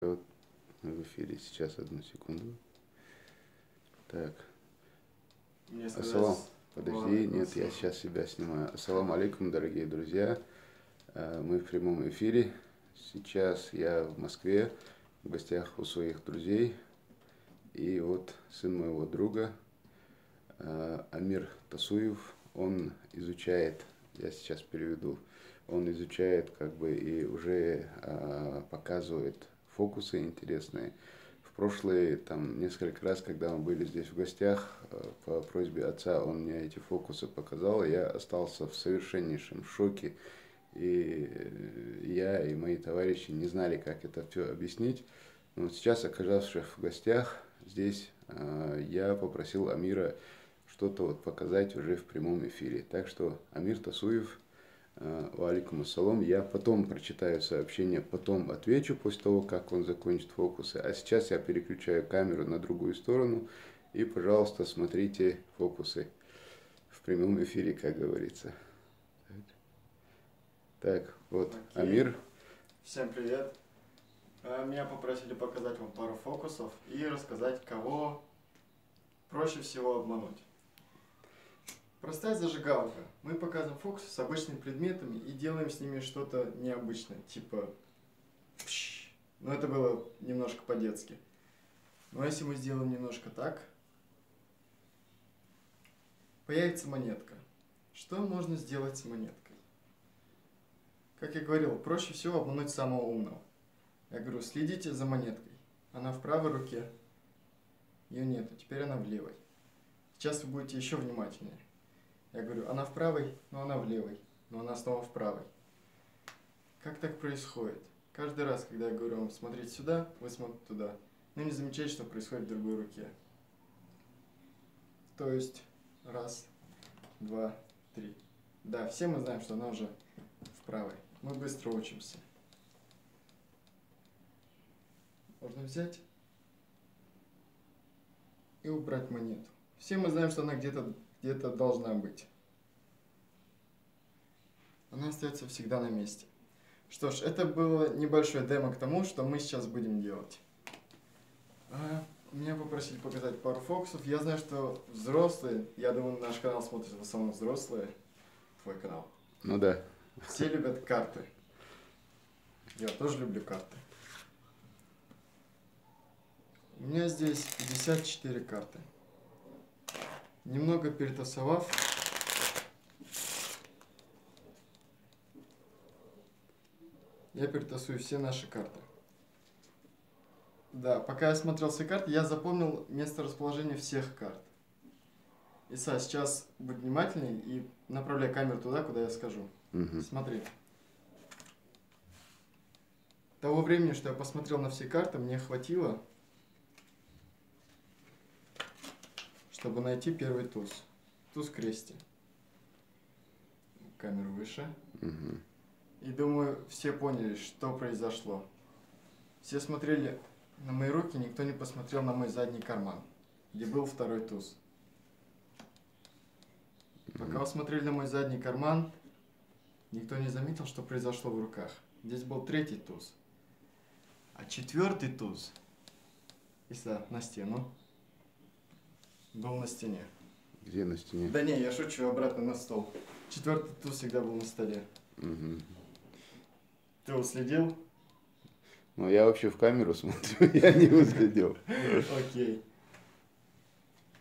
Вот мы в эфире сейчас, одну секунду. Так. Ассалам. Подожди, нет, я сейчас себя снимаю. Ассаламу алейкум, дорогие друзья. Мы в прямом эфире. Сейчас я в Москве, в гостях у своих друзей. И вот сын моего друга, Амир Тасуев, он изучает, я сейчас переведу, он изучает и уже показывает фокусы интересные. В прошлые несколько раз, когда мы были здесь в гостях, по просьбе отца он мне эти фокусы показал, и я остался в совершеннейшем шоке. И я и мои товарищи не знали, как это все объяснить. Но вот сейчас, оказавшись в гостях здесь, я попросил Амира что-то показать уже в прямом эфире. Так что, Амир Тасуев, валикум ассалам. Я потом прочитаю сообщение, потом отвечу после того, как он закончит фокусы. А сейчас я переключаю камеру на другую сторону. И, пожалуйста, смотрите фокусы в прямом эфире, как говорится. Так, вот, окей. Амир. Всем привет. Меня попросили показать вам пару фокусов и рассказать, кого проще всего обмануть. Простая зажигалка. Мы показываем фокусы с обычными предметами и делаем с ними что-то необычное, типа пш. Но это было немножко по-детски. Но если мы сделаем немножко так, появится монетка. Что можно сделать с монеткой? Как я говорил, проще всего обмануть самого умного. Я говорю, следите за монеткой. Она в правой руке, ее нету, теперь она в левой. Сейчас вы будете еще внимательнее. Я говорю, она в правой, но она в левой, но она снова в правой. Как так происходит? Каждый раз, когда я говорю вам, смотрите сюда, вы смотрите туда. Но не замечаете, что происходит в другой руке. То есть, раз, два, три. Да, все мы знаем, что она уже в правой. Мы быстро учимся. Можно взять и убрать монету. Все мы знаем, что она где-то должна быть. Она остается всегда на месте. Что ж, это было небольшое демо к тому, что мы сейчас будем делать. Меня попросили показать пару фокусов. Я знаю, что взрослые, я думаю, наш канал смотрят в основном взрослые. Твой канал. Ну да. Все любят карты. Я тоже люблю карты. У меня здесь 54 карты. Немного перетасовав, я перетасую все наши карты. Да, пока я смотрел все карты, я запомнил место расположения всех карт. Иса, сейчас будь внимательней и направляй камеру туда, куда я скажу. Угу. Смотри. Того времени, что я посмотрел на все карты, мне хватило, чтобы найти первый туз. Туз крести. Камеру выше. Угу. И думаю, все поняли, что произошло. Все смотрели на мои руки, никто не посмотрел на мой задний карман, где был второй туз. Пока вы смотрели на мой задний карман, никто не заметил, что произошло в руках. Здесь был третий туз. А четвертый туз, Иса, на стену, был на стене. Где на стене? Да не, я шучу, обратно на стол. Четвертый туз всегда был на столе. Угу. Ты уследил? Ну, я вообще в камеру смотрю, я не уследил. Окей.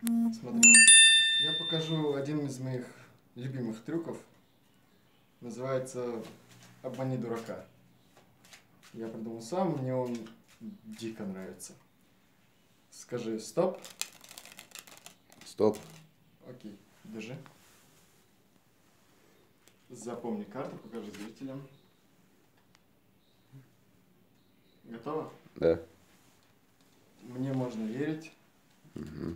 Смотри, я покажу один из моих любимых трюков. Называется «Обмани дурака». Я придумал сам, мне он дико нравится. Скажи «стоп». Стоп. Окей, держи. Запомни карту, покажи зрителям. Готово? Да. Мне можно верить. Угу.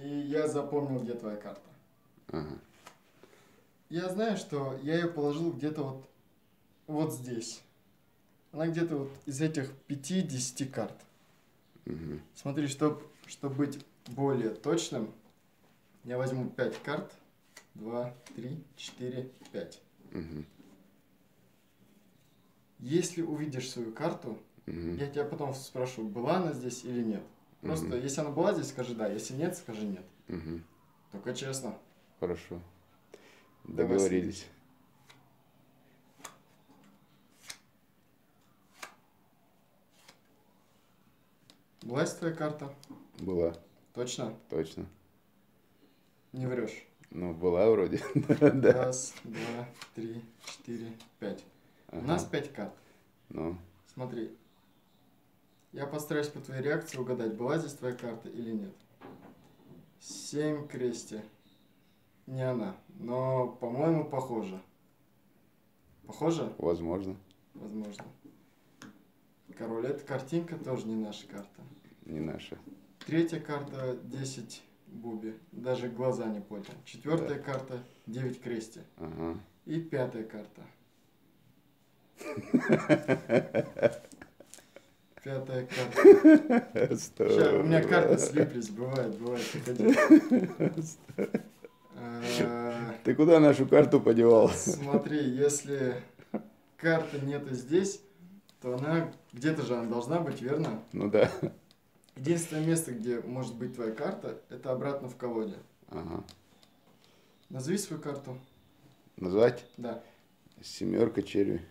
И я запомнил, где твоя карта. Ага. Я знаю, что я ее положил где-то вот здесь. Она где-то вот из этих 5-10 карт. Угу. Смотри, чтобы быть более точным, я возьму 5 карт. 2, 3, 4, 5. Угу. Если увидишь свою карту, Я тебя потом спрошу, была она здесь или нет. Просто, если она была здесь, скажи да. Если нет, скажи нет. Только честно. Хорошо. Договорились. Была здесь твоя карта? Была. Точно? Точно. Не врешь? Ну, была вроде. Раз, два, три, четыре, пять. У нас 5 карт. Ну. Смотри. Я постараюсь по твоей реакции угадать, была здесь твоя карта или нет. 7 крести. Не она. Но, по-моему, похоже. Похоже? Возможно. Возможно. Король. Эта картинка тоже не наша карта. Не наша. Третья карта 10 буби. Даже глаза не понял. Четвертая карта 9 крести. Ага. И пятая карта. Пятая карта. Сейчас, у меня карты слиплись, бывает, Ты куда нашу карту подевал? Смотри, если карты нету здесь, то она где-то же она должна быть, верно? Ну да. Единственное место, где может быть твоя карта, это обратно в колоде. Ага. Назови свою карту. Назвать? Да. 7 черви.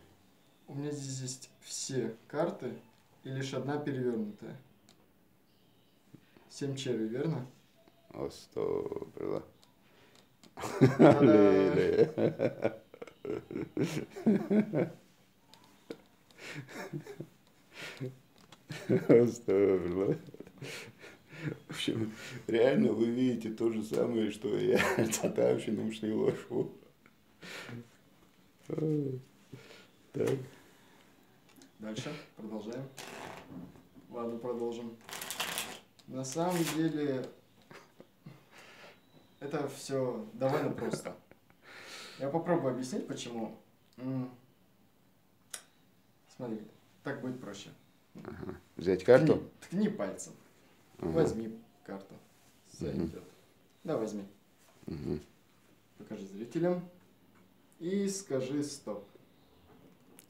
У меня здесь есть все карты и лишь одна перевернутая. 7 червей, верно? О, 100 было. В общем, реально вы видите то же самое, что я татарщину шли ложку. Так. Дальше продолжаем. Ладно, продолжим. На самом деле, это все довольно просто. Я попробую объяснить, почему. Смотри, так будет проще. Ага. Взять карту? Ткни пальцем. Ага. Возьми карту. Зайдет. Да, возьми. Покажи зрителям. И скажи стоп.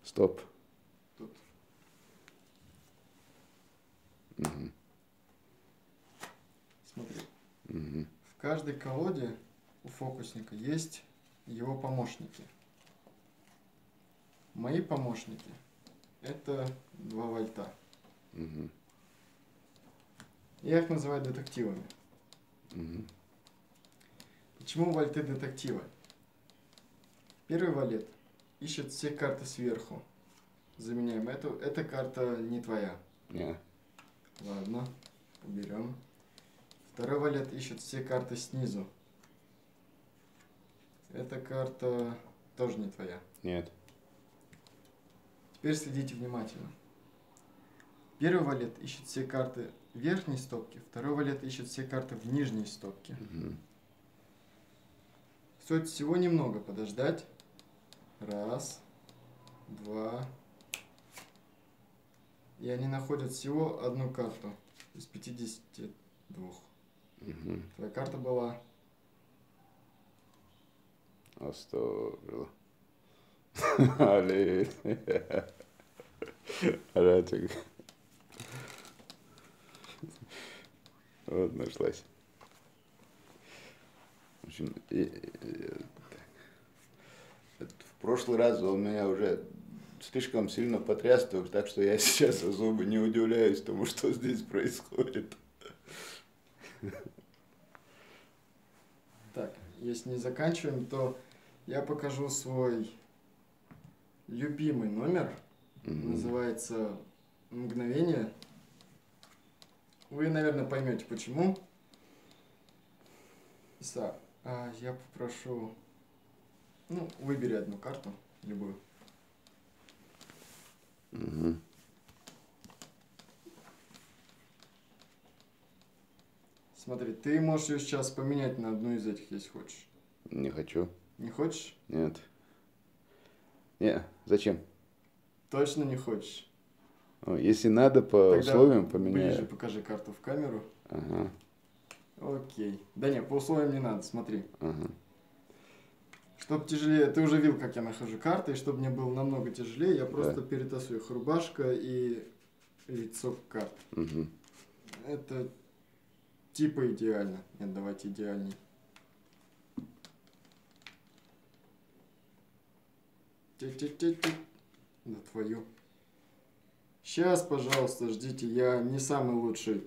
Стоп. Тут. Смотри. В каждой колоде у фокусника есть его помощники. Мои помощники — это 2 вольта. Я их называю детективами. Почему вольты детективы? Первый валет ищет все карты сверху. Заменяем эту. Эта карта не твоя. Нет. Ладно, уберем. Второй валет ищет все карты снизу. Эта карта тоже не твоя. Нет. Теперь следите внимательно. Первый валет ищет все карты в верхней стопке, второй валет ищет все карты в нижней стопке. Стоит всего немного подождать. Раз, два. И они находят всего одну карту из 52. Твоя карта была... А 100 было. Али. Ратик. Вот нашлась. В общем, в прошлый раз он меня уже слишком сильно потряс, так что я сейчас особо не удивляюсь тому, что здесь происходит. Так, если не заканчиваем, то я покажу свой любимый номер. Называется «Мгновение». Вы, наверное, поймете, почему. Иса, я попрошу... Ну, выбери одну карту, любую. Смотри, ты можешь ее сейчас поменять на одну из этих, если хочешь. Не хочу. Не хочешь? Нет. Не, зачем? Точно не хочешь? Если надо, по Тогда условиям поменяю. Ближе покажи карту в камеру. Ага. Окей. Да нет, по условиям не надо, смотри. Ага. Чтобы тяжелее, ты уже видел, как я нахожу карты, и чтобы мне было намного тяжелее, я просто перетасую их рубашка и лицо карт. Угу. Это типа идеально. Нет, давайте идеальней. Да твою. Сейчас, пожалуйста, ждите. Я не самый лучший.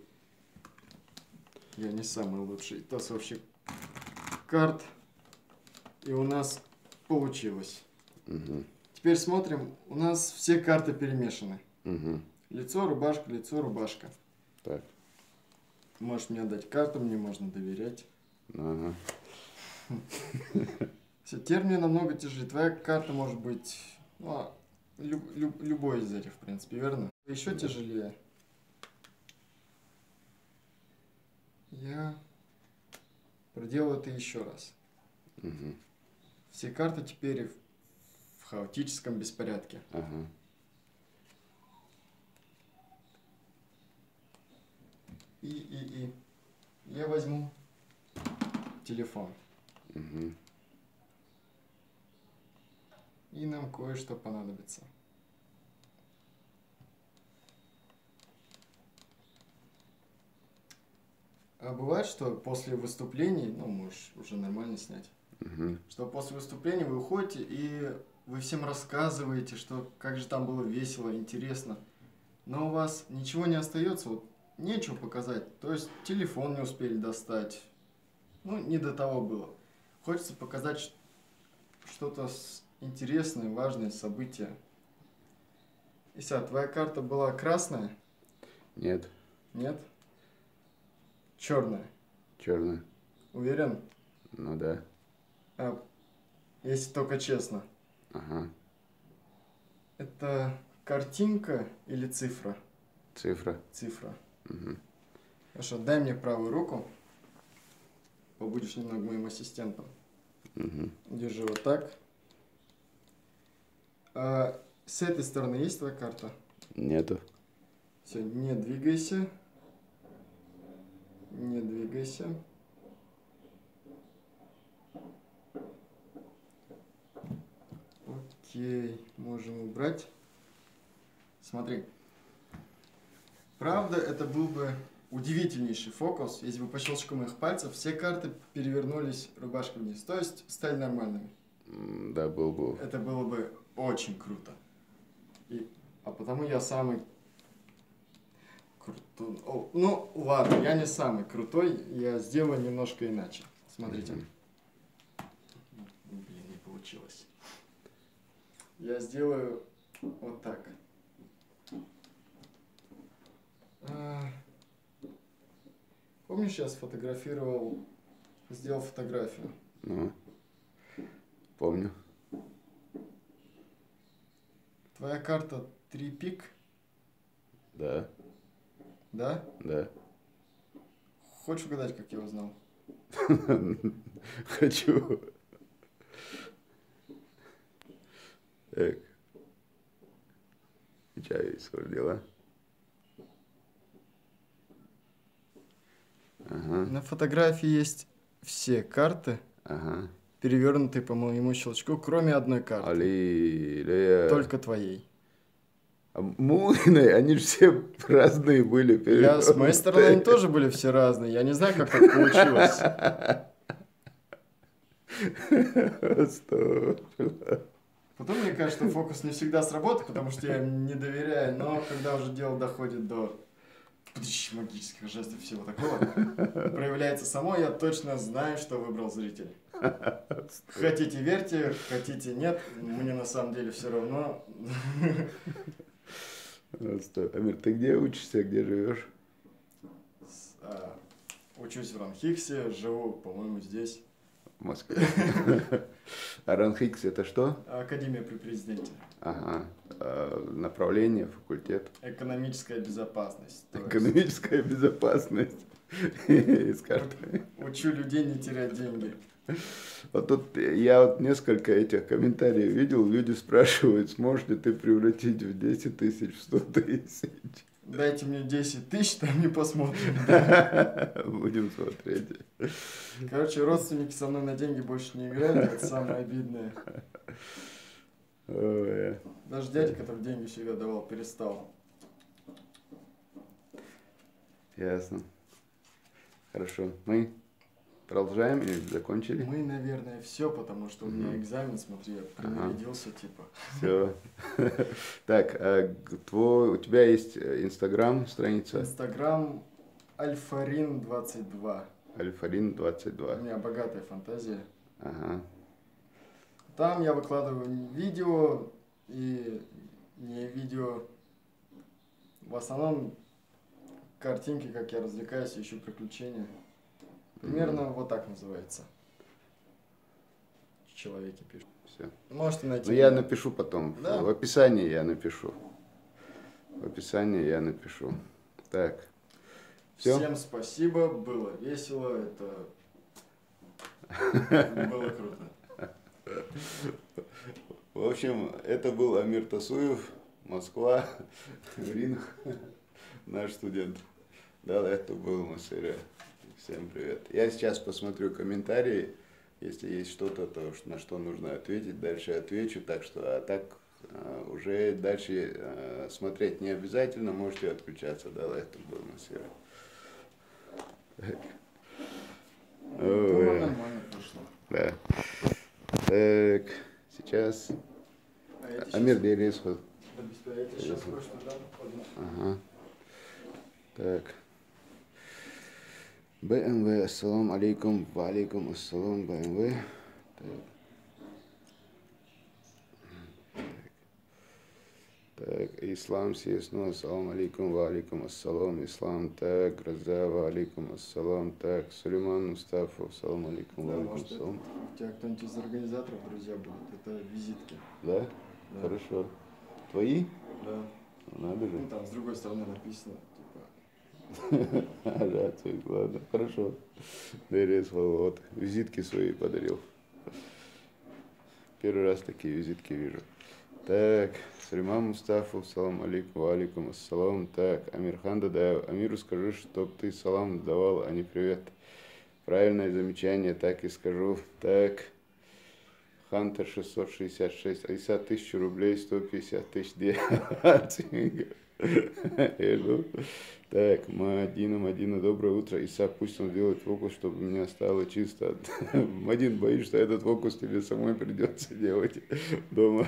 Я не самый лучший тасовщик карт. И у нас получилось. Угу. Теперь смотрим. У нас все карты перемешаны. Угу. Лицо, рубашка. Так. Можешь мне отдать карту, мне можно доверять. Ага. Все, теперь мне намного тяжелее. Твоя карта может быть любой из этих, в принципе, верно? Еще тяжелее. Я проделаю это еще раз. Угу. Все карты теперь в хаотическом беспорядке. Ага. И я возьму телефон. Угу. И нам кое-что понадобится. А бывает, что после выступлений, можешь уже нормально снять, что после выступления вы уходите и вы всем рассказываете, что как же там было весело, интересно, но у вас ничего не остается, вот нечего показать, то есть телефон не успели достать, не до того было. Хочется показать что-то интересное, важное событие. Ися, твоя карта была красная? Нет. Нет? Черная? Черная. Уверен? Ну да. А, если только честно. Ага. Это картинка или цифра? Цифра. Цифра. Угу. Хорошо, дай мне правую руку. Побудешь немного моим ассистентом. Угу. Держи вот так. А с этой стороны есть твоя карта? Нету. Все, не двигайся. Не двигайся. Окей, можем убрать. Смотри. Правда, это был бы удивительнейший фокус, если бы по щелчку моих пальцев все карты перевернулись рубашкой вниз. То есть стали нормальными. Да, был бы. Это было бы очень круто. А потому я самый крутой. Ладно, я не самый крутой, я сделаю немножко иначе. Смотрите. Блин, не получилось. Я сделаю вот так. Помнишь, я сделал фотографию? Помню. Твоя карта 3 пик? Да. Да? Да. Хочешь угадать, как я узнал? Хочу. Так. Чай дела. Ага. На фотографии есть все карты, перевернутые по моему щелчку, кроме одной карты. Аллилуйя. Только твоей. А Муиной, они же все разные были. С моей стороны они тоже были все разные. Я не знаю, как так получилось. Потом мне кажется, что фокус не всегда сработает, потому что я им не доверяю. Но когда уже дело доходит до магических жестов и всего такого, проявляется само, я точно знаю, что выбрал зритель. Хотите верьте, хотите нет, мне на самом деле все равно. Амир, ты где учишься, где живешь? Учусь в Ранхиксе, живу, по-моему, здесь. В Москве. А Ранхикс это что? Академия при президенте. Ага. Направление, факультет? Экономическая безопасность. Экономическая безопасность. Из карты. Учу людей не терять деньги. Вот тут я несколько этих комментариев видел, люди спрашивают, сможешь ли ты превратить в 10 тысяч, в 100 тысяч. Дайте мне 10 тысяч, там не посмотрим. Будем смотреть. Короче, родственники со мной на деньги больше не играют, это самое обидное. Ой. Даже дядя, который деньги всегда давал, перестал. Ясно. Хорошо. Мы продолжаем или закончили? Мы, наверное, все, потому что у меня экзамен, смотри, я принарядился, типа. Все. Так, у тебя есть Инстаграм страница? Инстаграм Альфарин22. Альфарин22. У меня богатая фантазия. Ага. Там я выкладываю видео и не видео. В основном картинки, как я развлекаюсь, ищу приключения. Примерно вот так называется. Человеки пишут. Все. Можете найти. Ну, я напишу потом. Да? В описании я напишу. В описании я напишу. Так. Все? Всем спасибо, было весело, это было круто. В общем, это был Амир Тасуев, Москва, Ринг, наш студент. Да, это был Масыря. Всем привет. Я сейчас посмотрю комментарии. Если есть что-то, то на что нужно ответить, дальше отвечу. Так что, уже дальше смотреть не обязательно, можете отключаться. Да, это был Масыря. Нормально прошло. Да. Так, сейчас. Амир Дересхов. Ага. Так. БМВ, ассалам алейкум, ва алейкум ассалам, БМВ. Так, Ислам Сесну, ассалам алейкум, ва алейкум ассалам, Ислам, так, Гроза, ва алейкум ассалам, так, Сулейман Мустафов, ассалам алейкум, ва алейкум ассалам. У тебя кто-нибудь из организаторов, друзья, будут? Это визитки. Да? Да. Хорошо. Твои? Да. Надо же. Ну, там с другой стороны написано, типа. Ага, ладно, хорошо. Дерес, вот, визитки свои подарил. Первый раз такие визитки вижу. Так, Сулейман Мустафов, салам алейкум, ва алейкум ассалам. Так, Амирхан Дадаев, Амиру скажи, чтоб ты салам давал, а не привет. Правильное замечание, так и скажу. Так, Хантер 666, Айса 1000 рублей, 150 тысяч Так, Мадина, доброе утро. Иса, пусть он сделает фокус, чтобы у меня стало чисто. Мадин, боюсь, что этот фокус тебе самой придется делать дома.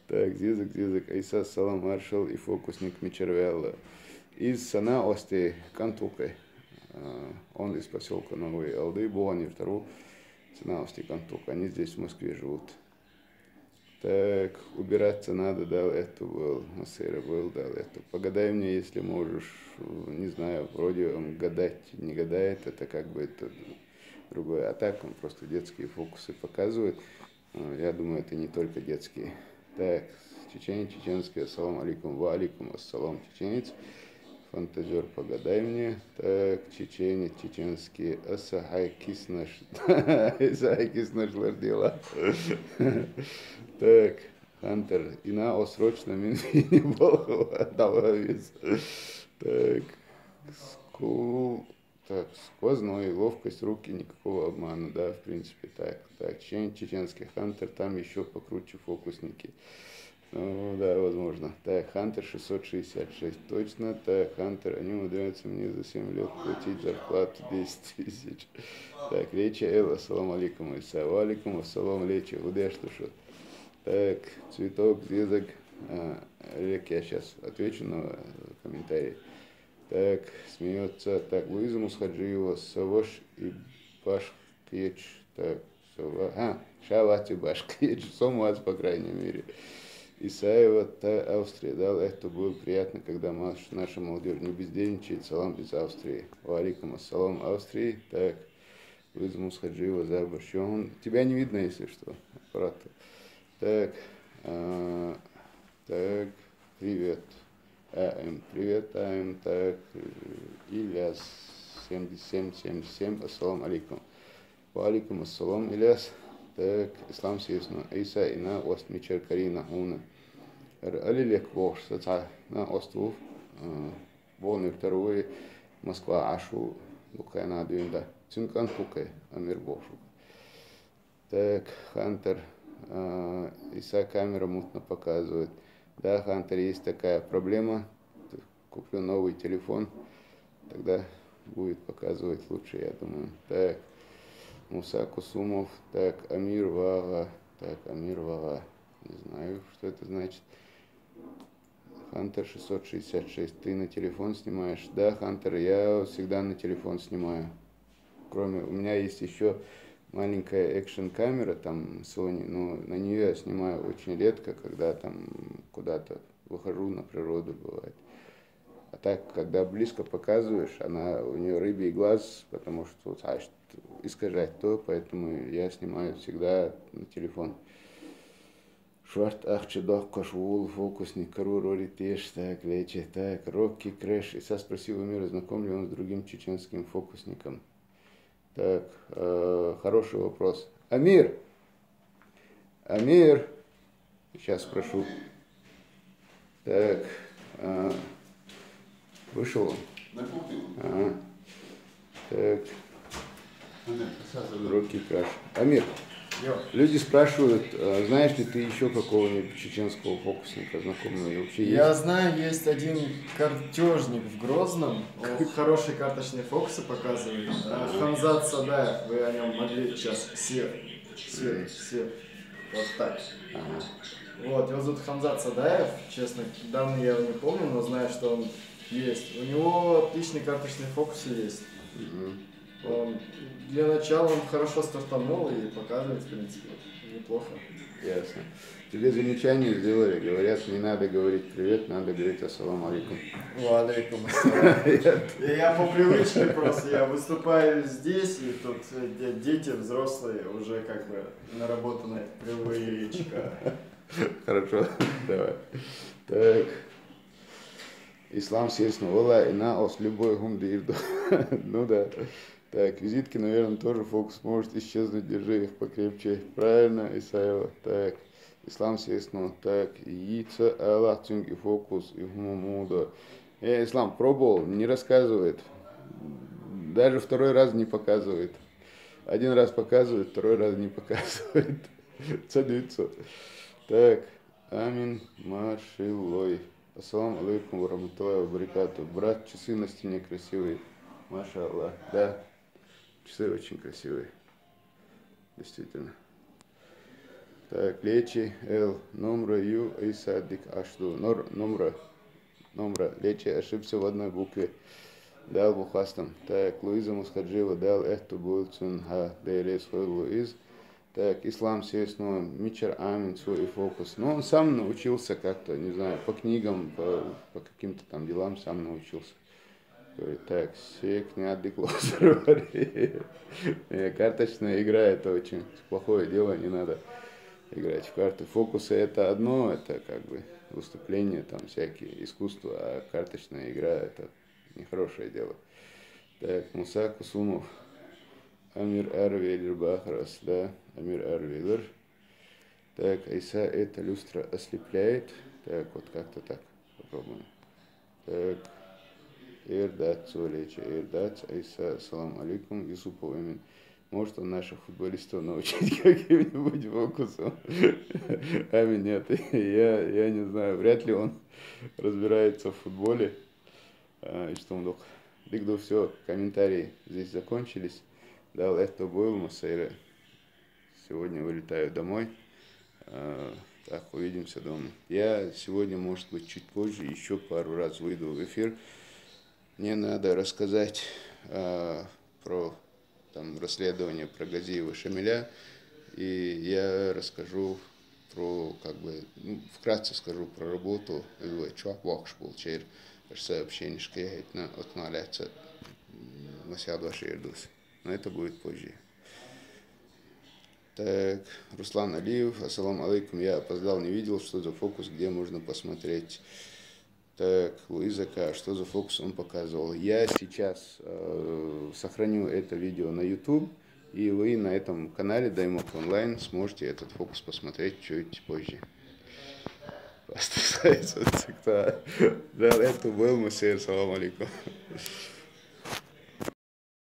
Так, Зизик, Айса, салам, маршал и фокусник Мичервелла. Из Сана Ости Кантукой. Он из поселка Новые Алды, Буани, вторую. Сана Ости Кантук. Они здесь в Москве живут. Так, убираться надо, да, это был, Масыра был, да, это. Погадай мне, если можешь, не знаю, вроде он гадать не гадает, это как бы это другое. А так он просто детские фокусы показывает. Я думаю, это не только детские. Так, чеченский, ассалам алейкум, ва алейкум ассалам, чеченец. Фантазер, погадай мне. Так, чеченский, асахай киснаш. Асахай киснаш лардила. Так, Хантер, ина осрочно минфине Болхова добавится. Так, сквозной, ловкость руки, никакого обмана, да, в принципе, так. Так, чеченский Хантер, там еще покруче фокусники. Ну, да, возможно. Так, Хантер 666, точно. Так, Хантер, они умудряются мне за 7 лет платить зарплату 10 тысяч. Так, Леча Эл, ассалам алейкум, Иса, ва алейкум ассалам, Леча, удя что шо. Так, Цветок, Зизок, Олег, я сейчас отвечу на комментарий. Так, смеется. Так, Луиза Мусхаджиева, Савош и Башкеч. Так, Шавати Башкеч, Сомуац, по крайней мере. Исаева, Австрия, да, это было приятно, когда наша молодежь не бездельничает. Салам из Австрии. Ва алейкум ассалам, Австрии. Так, Луиза Мусхаджиева, за борщом. Тебя не видно, если что, аппарат. Так, так, привет. Привет, АМ, так, Ильяс, 7777, ассалам алейкум. Ва алейкум ассалам, Ильяс. Так, Ислам Сесну, Иса ина ост мичер Карина уна. Алилек вож, саца на остров, волны второй, Москва Ашу, Лукайна Дюнда, Цинкан Пукай, Амир Бошу. Так, Хантер, Иса камера мутно показывает. Да, Хантер, есть такая проблема. Куплю новый телефон. тогда будет показывать лучше, я думаю. Так, Муса Кусумов, так, Амир Вага, не знаю, что это значит. Хантер 666, ты на телефон снимаешь? Да, Хантер, я всегда на телефон снимаю. Кроме, у меня есть еще маленькая экшн-камера, там, Sony, но на нее я снимаю очень редко, когда там куда-то выхожу на природу, бывает. А так, когда близко показываешь, у нее рыбий глаз, потому что искажать то, поэтому я снимаю всегда на телефон. Шварт Ахчедох Кошвул, фокусник, Карурори Теш, так, Лечи, так, Рокки Крэш. Иса спросил у Мира, знаком ли он с другим чеченским фокусником. Так, хороший вопрос. Амир! Сейчас спрошу. Так, вышел он? Ага. Так, Рокки Крэш. Амир! Люди спрашивают, знаешь ли ты еще какого-нибудь чеченского фокусника знакомого? И вообще я знаю, есть один картежник в Грозном, он хорошие карточные фокусы показывает. Хамзат Садаев, вы о нем могли сейчас свет. Вот так. Вот, его зовут Хамзат Садаев, честно, давно я его не помню, но знаю, что он есть. У него отличные карточные фокусы есть. Для начала он хорошо стартанул и показывает, в принципе, неплохо. Ясно. Тебе замечание сделали, говорят, не надо говорить привет, надо говорить ассаламу алейкум. Алейкум ассалам. Я по привычке просто, я выступаю здесь, и тут дети взрослые, уже как бы наработанная привычка. Хорошо, давай. Так. Ислам сельсно, вола и на ос любой гумдирду. Ну да. Так, визитки, наверное, тоже фокус может исчезнуть, держи их покрепче. Правильно, Исаева. Так, Ислам сельсно. Так, яйца, Аллах, цинги, фокус, и гумамуда. Ислам пробовал, не рассказывает. Даже второй раз не показывает. Один раз показывает, второй раз не показывает. Цадыцу. Так, Амин Машилой. Ассаламу алейкум ва рахматуллахи ва баракату. Брат, часы на стене красивые. Маша Аллах. Да, часы очень красивые. Действительно. Так, Лечи, Эл, Номра, Ю, Исадик, Ашду. Номра, Лечи, ошибся в одной букве. Дал Бухастам. Так, Луиза Мусхаджива, дал Эхту Булцун, Ха, Дейрес, Хой Луиз. Так, Ислам Сесну, Мичар Амин, свой фокус. Но он сам научился как-то, не знаю, по книгам, по каким-то там делам сам научился. Говорит, так, сек не адыклосер. Карточная игра это очень плохое дело, не надо играть в карты. Фокусы это одно, это как бы выступления, там всякие искусства, а карточная игра это нехорошее дело. Так, Муса Кусумов. Амир Арвейлер Бахрас, да, Амир Арвейлер. Так, Айса, эта люстра ослепляет. Так, вот как-то так. Попробуем. Так, Эрдац, Олеча, Эрдац, Айса, салам алейкум, Юсупов Амин. Может он наших футболистов научить каким-нибудь фокусом? Амин, нет, я не знаю, вряд ли он разбирается в футболе. И что он только... Дыгду, все, комментарии здесь закончились. Дал это был Масейра. Сегодня вылетаю домой. Так, увидимся дома. Я сегодня, может быть, чуть позже еще пару раз выйду в эфир. Мне надо рассказать про там, расследование про Газиева Шамиля. И я расскажу про, как бы, ну, вкратце скажу про работу. Сообщение, что я отналяться на сяду Аширдус. Но это будет позже. Так, Руслан Алиев, ассаламу алейкум, я опоздал, не видел, что за фокус, где можно посмотреть. Так, Луиза К, что за фокус он показывал. Я сейчас сохраню это видео на YouTube, и вы на этом канале Даймок Онлайн сможете этот фокус посмотреть чуть позже. Да, это был Мусейр, салам алейкум.